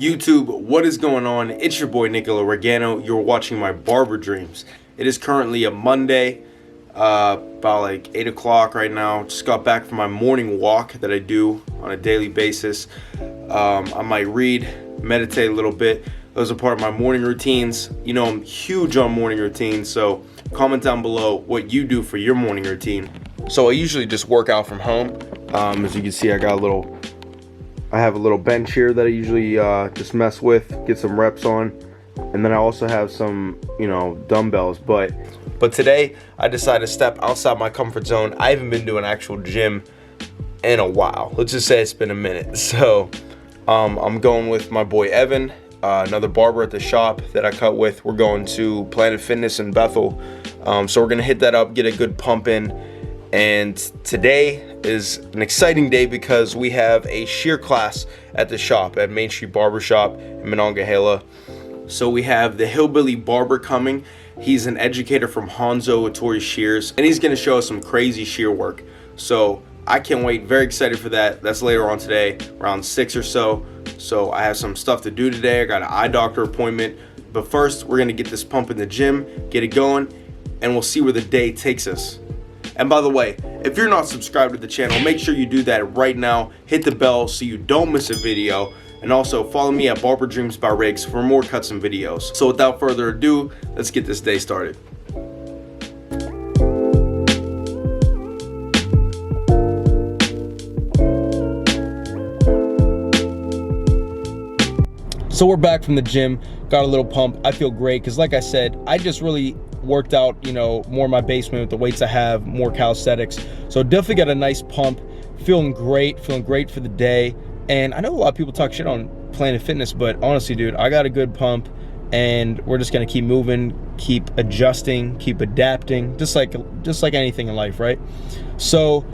YouTube, what is going on? It's your boy Nicolo Rigano. You're watching my barber dreams. It is currently a Monday, about like 8 o'clock right now. Just got back from my morning walk that I do on a daily basis. I might read, meditate a little bit. Those are part of my morning routines. You know, I'm huge on morning routines, so comment down below what you do for your morning routine. So I usually just work out from home. As you can see, I have a little bench here that I usually just mess with, get some reps on, and then I also have some, dumbbells. But today I decided to step outside my comfort zone. I haven't been to an actual gym in a while. Let's just say it's been a minute. So I'm going with my boy Evan, another barber at the shop that I cut with. We're going to Planet Fitness in Bethel. So we're gonna hit that up, get a good pump in. And today is an exciting day because we have a shear class at the shop at Main Street Barbershop in Monongahela. So we have the Hillbilly Barber coming. He's an educator from Hanzo Shears, and he's gonna show us some crazy shear work. So I can't wait, very excited for that. That's later on today, around 6 or so. So I have some stuff to do today. I got an eye doctor appointment. But first, we're gonna get this pump in the gym, get it going, and we'll see where the day takes us. And by the way, if you're not subscribed to the channel, make sure you do that right now. Hit the bell so you don't miss a video. And also follow me at Barber Dreams by Riggs for more cuts and videos. So without further ado, let's get this day started. So we're back from the gym, got a little pump. I feel great because like I said, I just really worked out, more in my basement with the weights I have, more calisthenics. So definitely got a nice pump, feeling great for the day. And I know a lot of people talk shit on Planet Fitness, but honestly, dude, I got a good pump and we're just gonna keep moving, keep adjusting, keep adapting, just like anything in life, right? So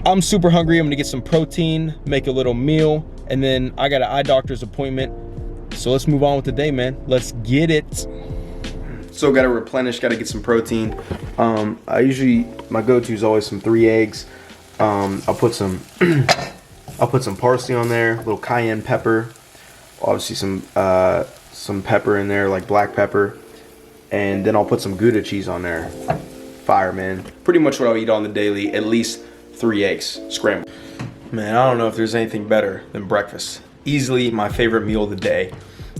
I'm super hungry. I'm gonna get some protein, make a little meal, and then I got an eye doctor's appointment. So let's move on with the day, man. Let's get it. So gotta replenish, gotta get some protein. My go-to is always some 3 eggs. I'll put some parsley on there, a little cayenne pepper, obviously some pepper in there, like black pepper, and then I'll put some Gouda cheese on there. Fire, man. Pretty much what I'll eat on the daily, at least 3 eggs scrambled. Man, I don't know if there's anything better than breakfast. Easily my favorite meal of the day.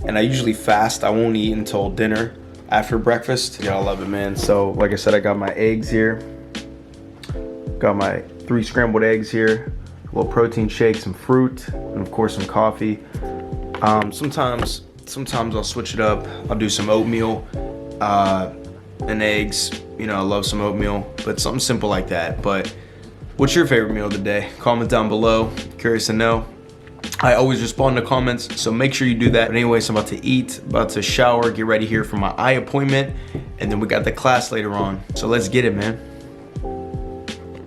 And I usually fast. I won't eat until dinner after breakfast. You gotta love it, man. So like I said, I got my eggs here. Got my 3 scrambled eggs here. A little protein shake, some fruit, and of course some coffee. Sometimes I'll switch it up. I'll do some oatmeal and eggs. I love some oatmeal, but something simple like that. But what's your favorite meal of the day? Comment down below. Curious to know. I always respond to comments, so make sure you do that. But anyways, I'm about to eat, about to shower, get ready here for my eye appointment, and then we got the class later on. So let's get it, man.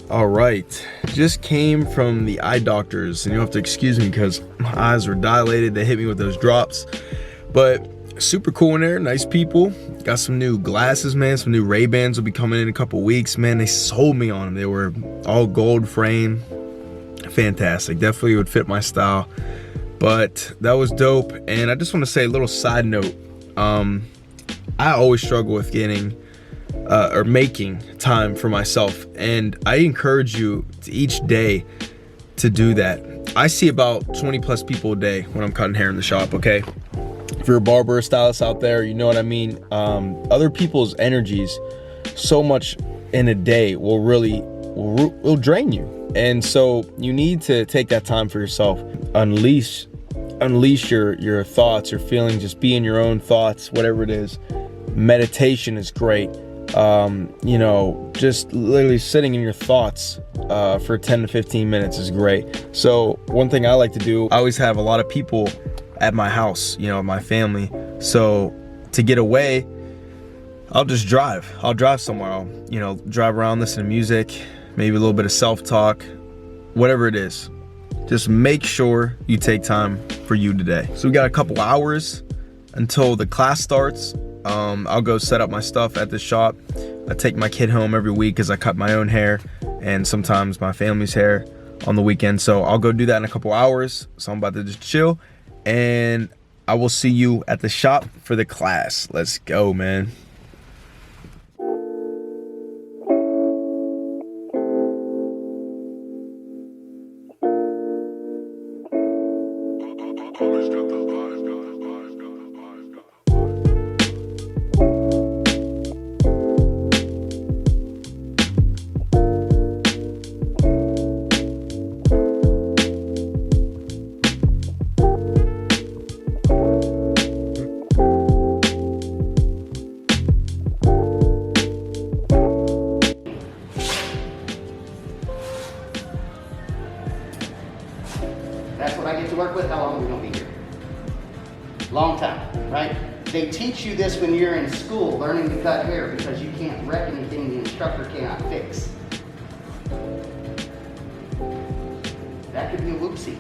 All right, just came from the eye doctors, and you'll have to excuse me because my eyes were dilated. They hit me with those drops, but super cool in there, nice people. Got some new glasses, man. Some new Ray-Bans will be coming in a couple weeks, man. They sold me on them. They were all gold frame. Fantastic, definitely would fit my style. But that was dope. And I just want to say a little side note, I always struggle with getting or making time for myself, and I encourage you to each day to do that. I see about 20 plus people a day when I'm cutting hair in the shop. Okay, if you're a barber or stylist out there, you know what I mean. Other people's energies, so much in a day will drain you. And so you need to take that time for yourself, unleash your thoughts, your feelings, just be in your own thoughts, whatever it is. Meditation is great. Just literally sitting in your thoughts for 10 to 15 minutes is great. So one thing I like to do, I always have a lot of people at my house, my family. So to get away, I'll just drive. I'll drive somewhere. I'll, drive around, listen to music, maybe a little bit of self-talk, whatever it is. Just make sure you take time for you today. So we got a couple hours until the class starts. I'll go set up my stuff at the shop. I take my kid home every week because I cut my own hair and sometimes my family's hair on the weekend. So I'll go do that in a couple hours. So I'm about to just chill and I will see you at the shop for the class. Let's go, man. That's what I get to work with. How long are we gonna be here? Long time, right? They teach you this when you're in school, learning to cut hair, because you can't wreck anything the instructor cannot fix. That could be a whoopsie.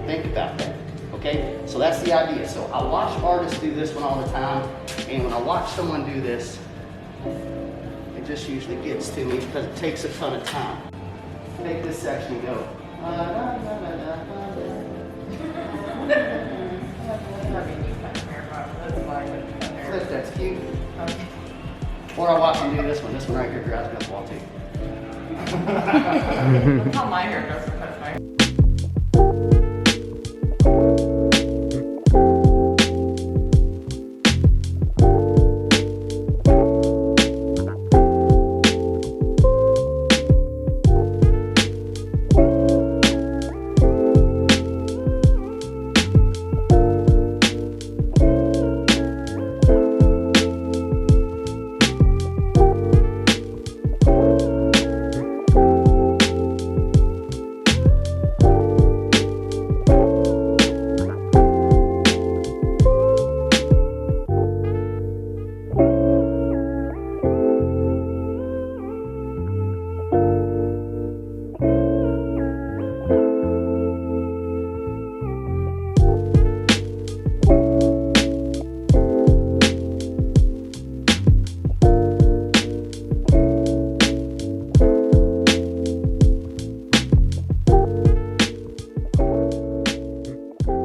Think about that, okay? So that's the idea. So I watch artists do this one all the time, and when I watch someone do this, it just usually gets to me because it takes a ton of time. Take this section and go. Flip, that's cute. Or I watch him do this one. This one right here drives me up the wall too. That's how my hair goes. That's my hair.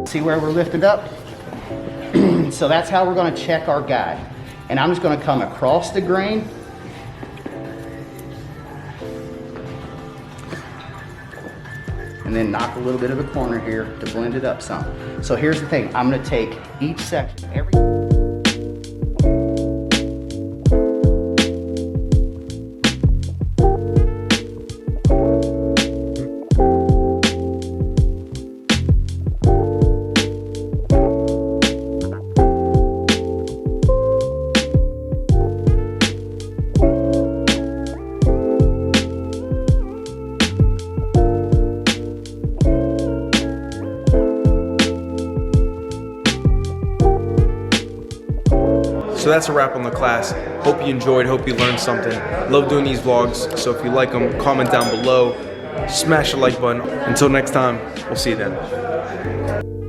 See where we're lifted up? So that's how we're gonna check our guide. And I'm just gonna come across the grain. And then knock a little bit of a corner here to blend it up some. So here's the thing, I'm gonna take each section, So that's a wrap on the class. Hope you enjoyed, hope you learned something. Love doing these vlogs, so if you like them, comment down below. Smash the like button. Until next time, we'll see you then.